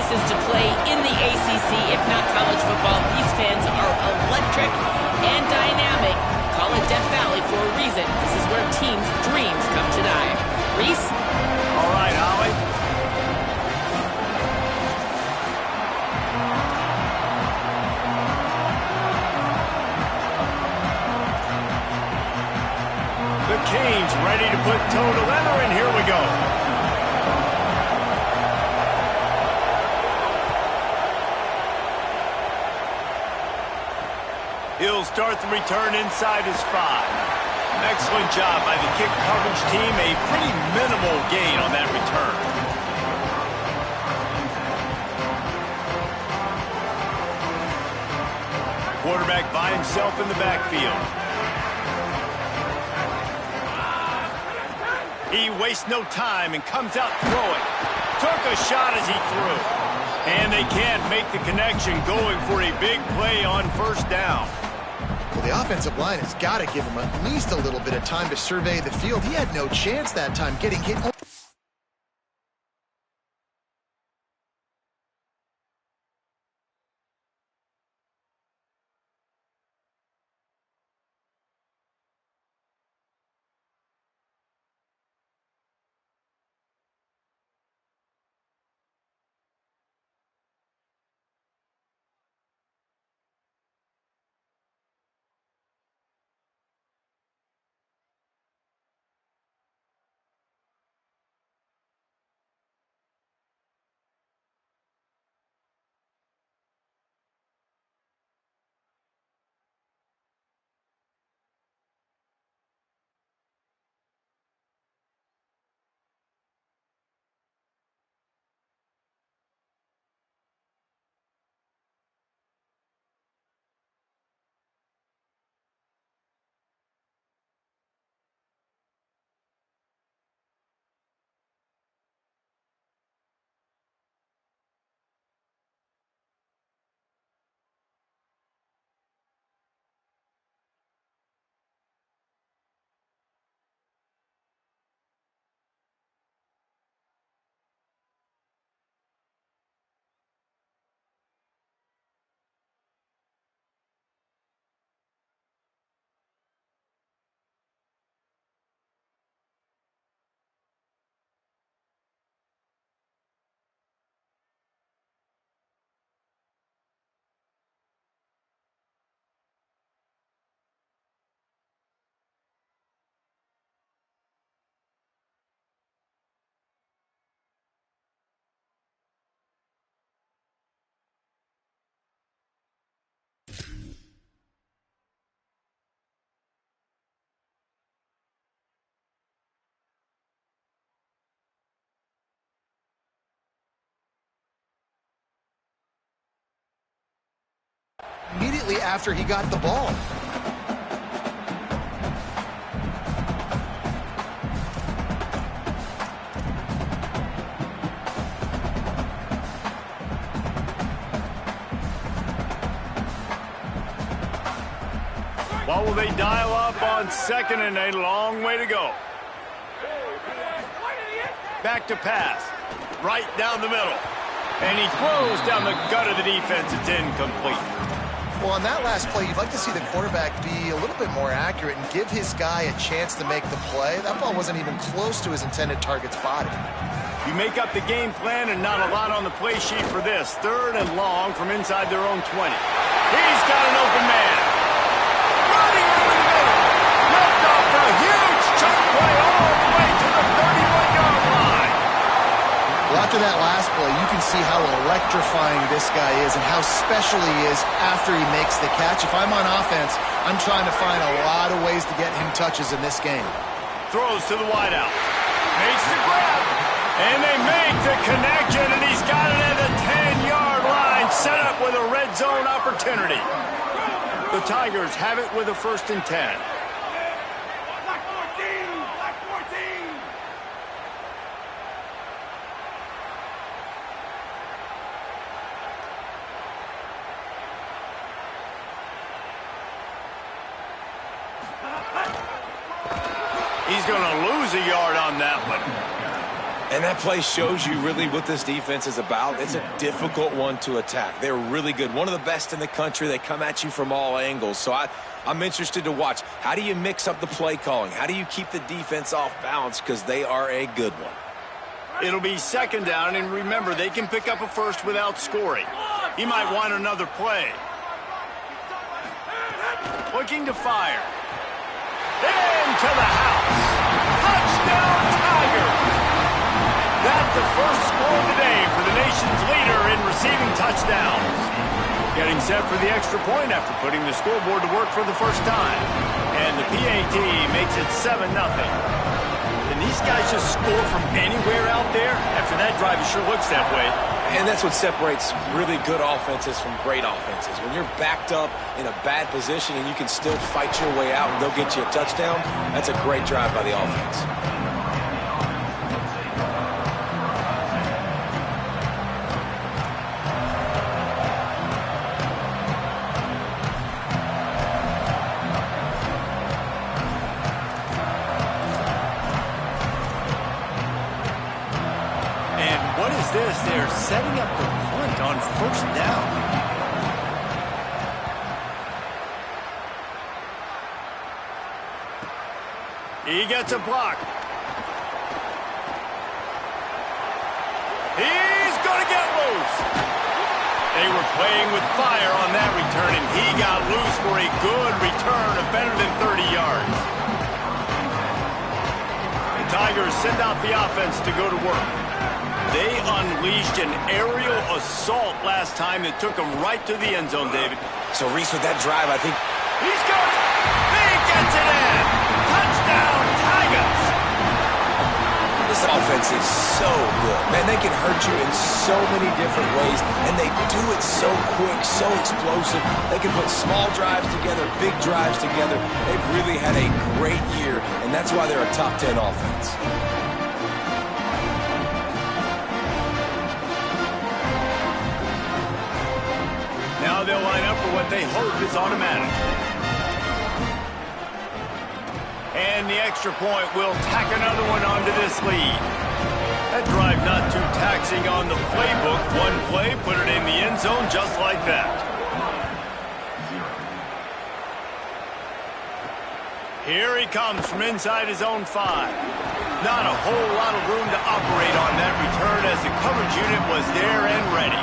places to play in the ACC, if not college football. These fans are electric and dynamic. Call it Death Valley for a reason. This is where teams' dreams come to die. Reese? All right, Holly. The Canes ready to put toe to leather, and here we go. He'll start the return inside his 5. Excellent job by the kick coverage team. A pretty minimal gain on that return. Quarterback by himself in the backfield. He wastes no time and comes out throwing. Took a shot as he threw. And they can't make the connection, going for a big play on first down. Well, the offensive line has got to give him at least a little bit of time to survey the field. He had no chance that time getting hit. Immediately after he got the ball. What will they dial up on 2nd and a long way to go? Back to pass. Right down the middle. And he throws down the gut of the defense. It's incomplete. Well, on that last play, you'd like to see the quarterback be a little bit more accurate and give his guy a chance to make the play. That ball wasn't even close to his intended target's body. You make up the game plan and not a lot on the play sheet for this. 3rd and long from inside their own 20. He's got an open man. Running over the middle. Ripped off a huge chunk play all the way to the 31-yard line. Well, after that last play, you can see how electrifying this guy is and how special he is after he makes the catch. If I'm on offense, I'm trying to find a lot of ways to get him touches in this game. Throws to the wideout. Makes the grab. And they make the connection, and he's got it at the 10-yard line, set up with a red zone opportunity. The Tigers have it with a 1st and 10. He's going to lose a yard on that one. And that play shows you really what this defense is about. It's a difficult one to attack. They're really good. One of the best in the country. They come at you from all angles. So I'm interested to watch. How do you mix up the play calling? How do you keep the defense off balance? Because they are a good one. It'll be second down, and remember, they can pick up a first without scoring. He might want another play. Looking to fire. Into the house. Touchdown, Tigers! That's the first score of the day for the nation's leader in receiving touchdowns. Getting set for the extra point after putting the scoreboard to work for the first time. And the PAT makes it 7-0. And these guys just score from anywhere out there? After that drive, it sure looks that way. And that's what separates really good offenses from great offenses. When you're backed up in a bad position and you can still fight your way out and go get you a touchdown, that's a great drive by the offense. They're setting up the punt on first down. He gets a block. He's going to get loose. They were playing with fire on that return, and he got loose for a good return of better than 30 yards. The Tigers send out the offense to go to work. They unleashed an aerial assault last time that took them right to the end zone, David. So, Reese, with that drive, I think... He's got it! He gets it in! Touchdown, Tigers! This offense is so good. Man, they can hurt you in so many different ways, and they do it so quick, so explosive. They can put small drives together, big drives together. They've really had a great year, and that's why they're a top 10 offense. Now they'll line up for what they hope is automatic. And the extra point will tack another one onto this lead. That drive not too taxing on the playbook. One play, put it in the end zone just like that. Here he comes from inside his own 5. Not a whole lot of room to operate on that return as the coverage unit was there and ready.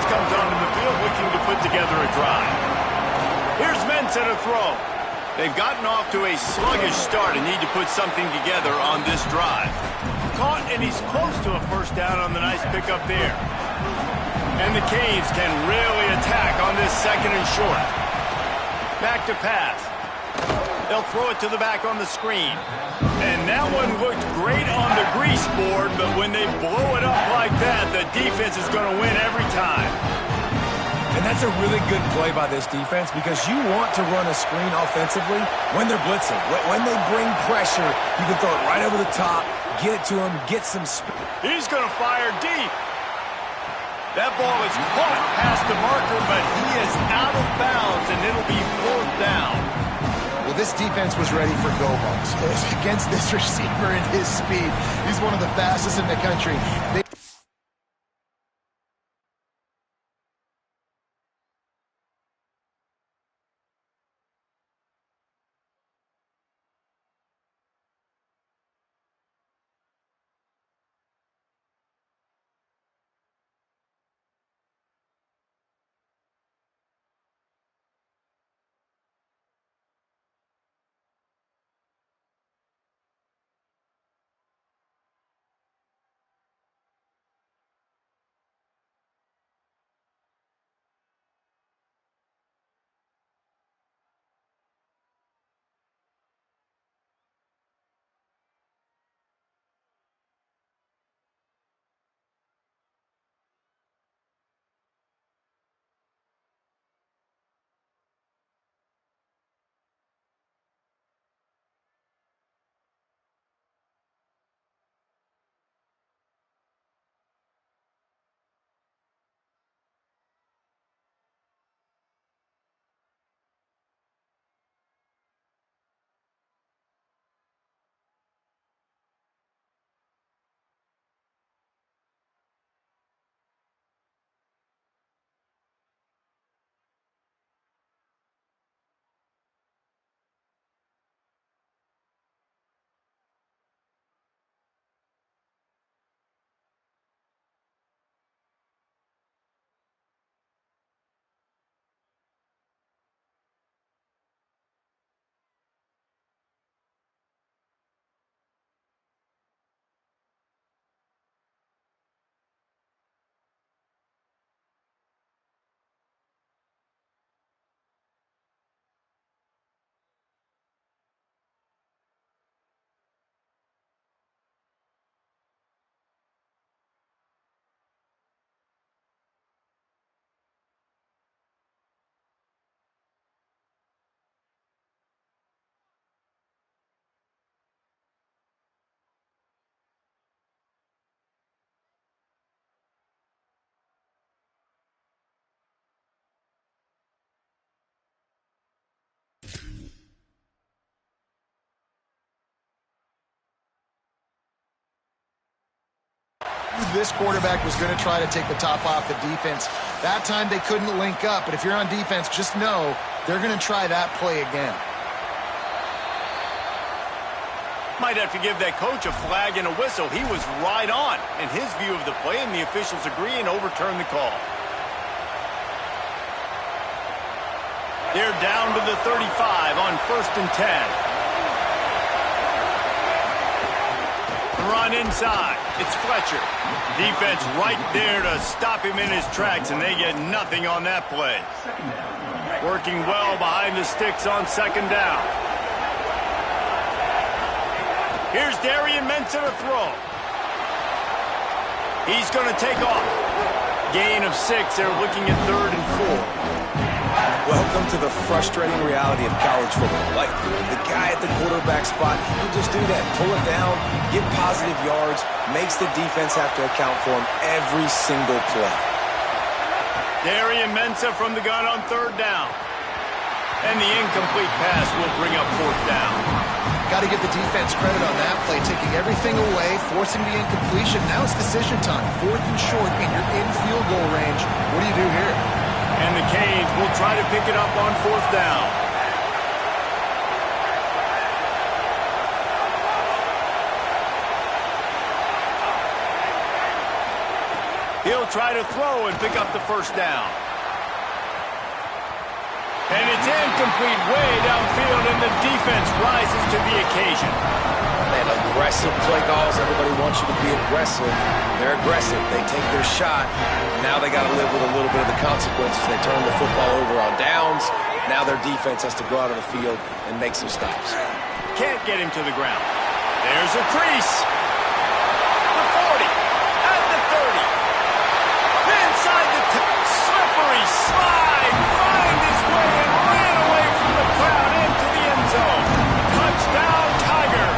Comes onto the field looking to put together a drive. Here's Mentz at a throw. They've gotten off to a sluggish start and need to put something together on this drive. Caught, and he's close to a first down on the nice pickup there. And the Canes can really attack on this second and short. Back to pass. They'll throw it to the back on the screen. And that one looked great on the grease board, but when they blow it up like that, the defense is going to win every time. And that's a really good play by this defense because you want to run a screen offensively when they're blitzing. When they bring pressure, you can throw it right over the top, get it to them, get some speed. He's going to fire deep. That ball is caught past the marker, but he is out of bounds, and it'll be 4th down. Well, this defense was ready for go-balls against this receiver and his speed. He's one of the fastest in the country. This quarterback was going to try to take the top off the defense. That time they couldn't link up, but if you're on defense, just know they're going to try that play again. Might have to give that coach a flag and a whistle. He was right on in his view of the play, and the officials agree and overturn the call. They're down to the 35 on 1st and 10. Run inside. It's Fletcher. Defense right there to stop him in his tracks, and they get nothing on that play. Working well behind the sticks on 2nd down. Here's Darian Mensah to throw. He's going to take off. Gain of 6. They're looking at 3rd and 4. Welcome to the frustrating reality of college football. Like, the guy at the quarterback spot, he can just do that. Pull it down, get positive yards, makes the defense have to account for him every single play. Darian Mensah from the gun on 3rd down. And the incomplete pass will bring up 4th down. Got to give the defense credit on that play, taking everything away, forcing the incompletion. Now it's decision time. 4th and short, and you're in field goal range. What do you do here? And the Canes will try to pick it up on 4th down. He'll try to throw and pick up the 1st down. And it's incomplete way downfield, and the defense rises to the occasion. Man, aggressive play calls. Everybody wants you to be aggressive. They're aggressive. They take their shot. Now they got to live with a little bit of the consequences. They turn the football over on downs. Now their defense has to go out of the field and make some stops. Can't get him to the ground. There's a crease. The 40. At the 30. Inside the slippery slide. Find his way and ran away from the crowd into the end zone. Touchdown, Tigers.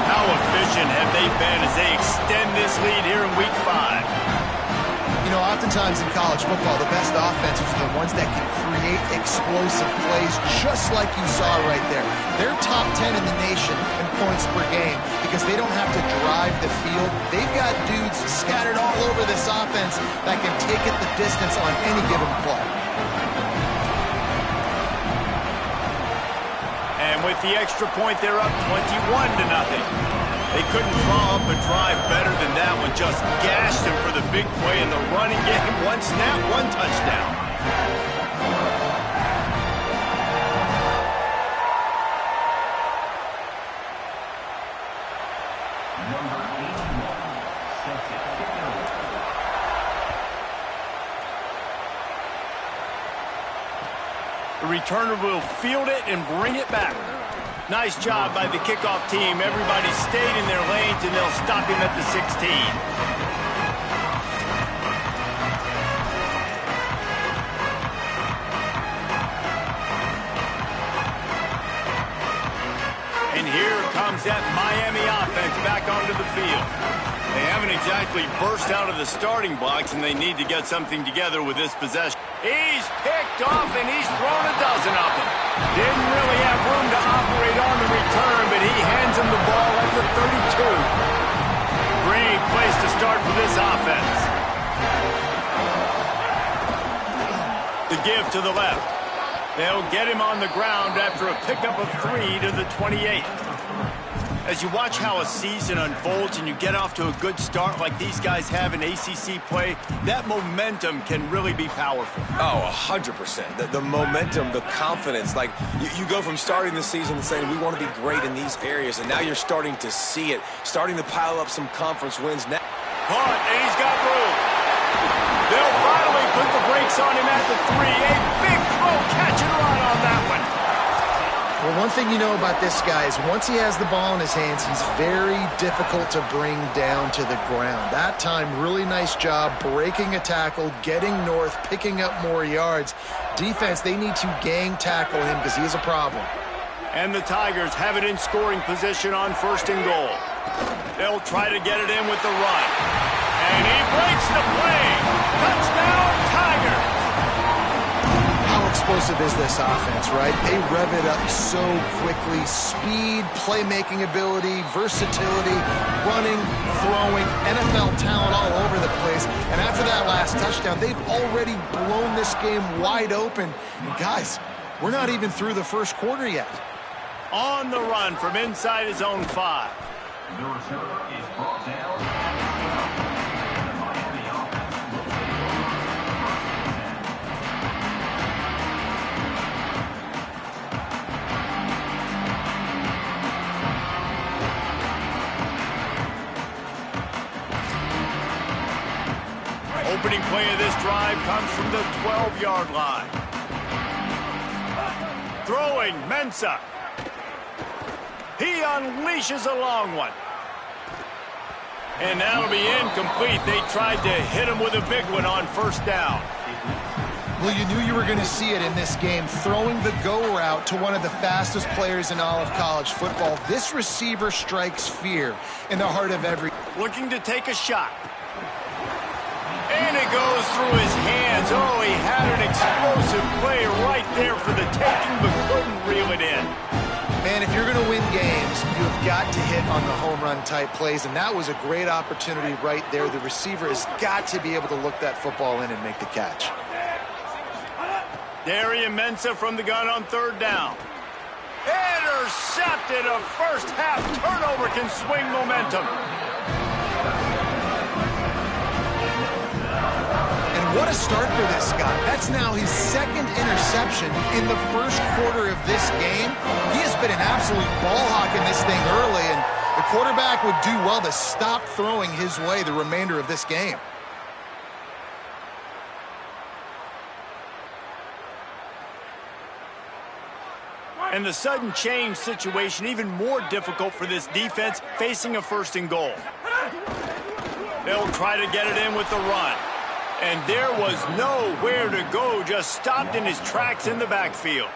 How efficient have they been as they extend this lead here in Week 5? You know, oftentimes in college football, the best offenses are the ones that can create explosive plays, just like you saw right there. They're top 10 in the nation in points per game because they don't have to drive the field. They've got dudes scattered all over this offense that can take it the distance on any given play. And with the extra point, they're up 21-0. They couldn't draw up a drive better than that one. Just gashed him for the big play in the running game. 1 snap, 1 touchdown. The returner will field it and bring it back. Nice job by the kickoff team. Everybody stayed in their lanes, and they'll stop him at the 16. And here comes that Miami offense back onto the field. They haven't exactly burst out of the starting blocks, and they need to get something together with this possession. He's picked off, and he's thrown a dozen of them. Didn't really have room to operate on the return, but he hands him the ball at the 32. Great place to start for this offense. The give to the left. They'll get him on the ground after a pickup of 3 to the 28. As you watch how a season unfolds and you get off to a good start like these guys have in ACC play, that momentum can really be powerful. Oh, 100%. The momentum, the confidence. Like, you go from starting the season and saying, we want to be great in these areas, and now you're starting to see it, starting to pile up some conference wins now. Punt, and he's got room. They'll finally put the brakes on him at the 3. A big throw, catch and run on that one. Well, one thing you know about this guy is once he has the ball in his hands, he's very difficult to bring down to the ground. That time, really nice job breaking a tackle, getting north, picking up more yards. Defense, they need to gang tackle him because he is a problem. And the Tigers have it in scoring position on 1st and goal. They'll try to get it in with the run. And he breaks the play. Touchdown, Tigers. How explosive explosive is this offense, right? They rev it up so quickly. Speed, playmaking ability, versatility, running, throwing, NFL talent all over the place. And after that last touchdown, they've already blown this game wide open. And guys, we're not even through the first quarter yet. On the run from inside his own 5. The return is brought down. Opening play of this drive comes from the 12-yard line. Throwing, Mensah. He unleashes a long one. And that'll be incomplete. They tried to hit him with a big one on first down. Well, you knew you were going to see it in this game. Throwing the go route to one of the fastest players in all of college football. This receiver strikes fear in the heart of every... Looking to take a shot. And it goes through his hands. Oh, he had an explosive play right there for the taking, but couldn't reel it in. Man, if you're going to win games, you've got to hit on the home run type plays, and that was a great opportunity right there. The receiver has got to be able to look that football in and make the catch. Darian Mensah from the gun on third down. Intercepted. A first half turnover can swing momentum. What a start for this guy. That's now his second interception in the first quarter of this game. He has been an absolute ball hawk in this thing early, and the quarterback would do well to stop throwing his way the remainder of this game. And the sudden change situation even more difficult for this defense facing a first and goal. They'll try to get it in with the run. And there was nowhere to go, just stopped in his tracks in the backfield.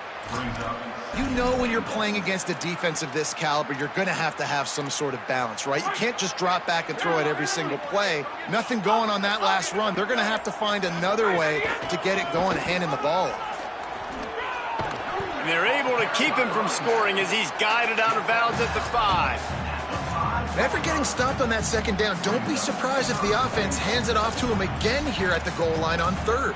You know when you're playing against a defense of this caliber, you're going to have some sort of balance, right? You can't just drop back and throw it every single play. Nothing going on that last run. They're going to have to find another way to get it going, handing the ball off. And they're able to keep him from scoring as he's guided out of bounds at the 5. After getting stopped on that second down, don't be surprised if the offense hands it off to him again here at the goal line on third.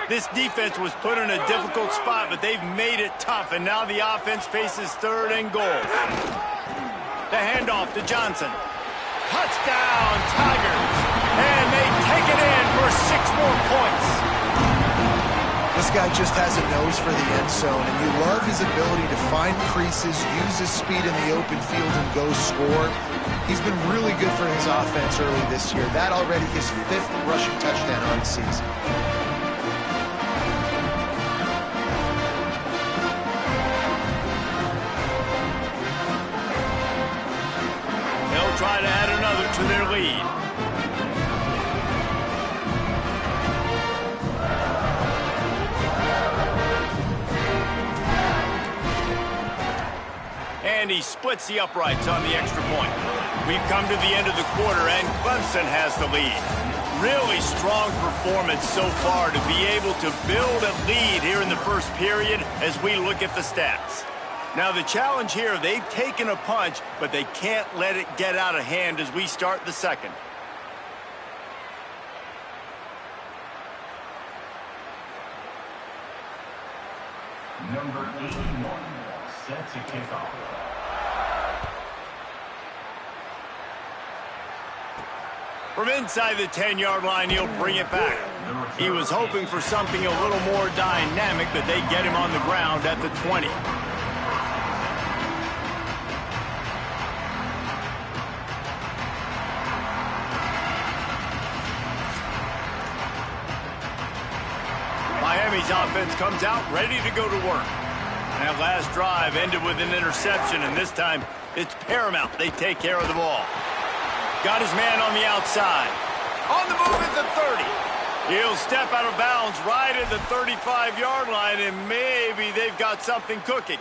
This defense was put in a difficult spot, but they've made it tough, and now the offense faces third and goal. The handoff to Johnson. Touchdown, Tigers! And they take it in for 6 more points. This guy just has a nose for the end zone, and you love his ability to find creases, use his speed in the open field, and go score. He's been really good for his offense early this year. That already his 5th rushing touchdown on the season. They'll try to add another to their lead. And he splits the uprights on the extra point. We've come to the end of the quarter, and Clemson has the lead. Really strong performance so far to be able to build a lead here in the first period as we look at the stats. Now, the challenge here, they've taken a punch, but they can't let it get out of hand as we start the second. Number 81, set to kick off. From inside the 10-yard line, he'll bring it back. He was hoping for something a little more dynamic, but they get him on the ground at the 20. Miami's offense comes out ready to go to work. And that last drive ended with an interception, and this time it's paramount they take care of the ball. Got his man on the outside. On the move at the 30. He'll step out of bounds right at the 35-yard line, and maybe they've got something cooking.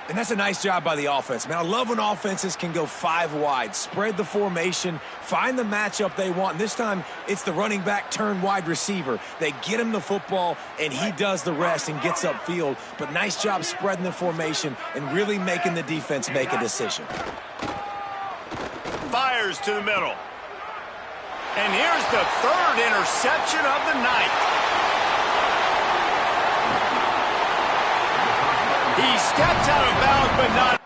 And that's a nice job by the offense, man. I love when offenses can go 5 wide, spread the formation, find the matchup they want. And this time, it's the running back turned wide receiver. They get him the football, and he does the rest and gets upfield. But nice job spreading the formation and really making the defense make a decision. Fires to the middle. And here's the 3rd interception of the night. He steps out of bounds, but not...